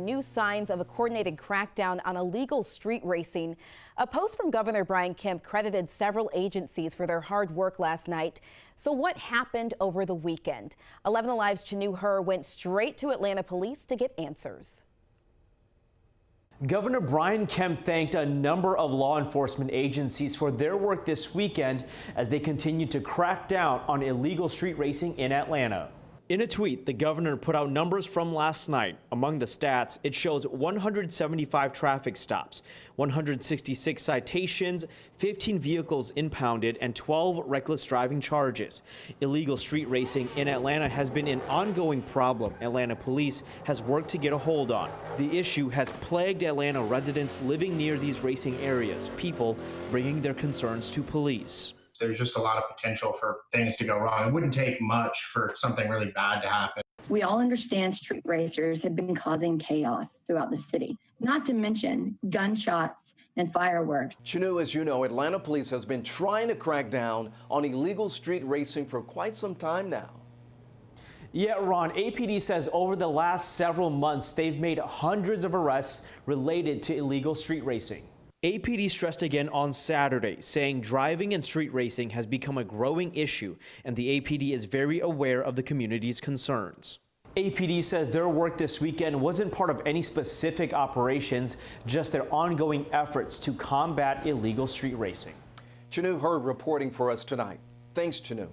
New signs of a coordinated crackdown on illegal street racing. A post from Governor Kemp credited several agencies for their hard work last night. So what happened over the weekend? 11 Alive's Chanu Her went straight to Atlanta police to get answers. Governor Kemp thanked a number of law enforcement agencies for their work this weekend as they continue to crack down on illegal street racing in Atlanta. In a tweet, the governor put out numbers from last night. Among the stats, it shows 175 traffic stops, 166 citations, 15 vehicles impounded, and 12 reckless driving charges. Illegal street racing in Atlanta has been an ongoing problem Atlanta police has worked to get a hold on. The issue has plagued Atlanta residents living near these racing areas, people bringing their concerns to police. There's just a lot of potential for things to go wrong. It wouldn't take much for something really bad to happen. We all understand street racers have been causing chaos throughout the city, not to mention gunshots and fireworks. Chanu, as you know, Atlanta police has been trying to crack down on illegal street racing for quite some time now. Yeah, Ron, APD says over the last several months, they've made hundreds of arrests related to illegal street racing. APD stressed again on Saturday, saying driving and street racing has become a growing issue, and the APD is very aware of the community's concerns. APD says their work this weekend wasn't part of any specific operations, just their ongoing efforts to combat illegal street racing. Chanu Her reporting for us tonight. Thanks, Chanu.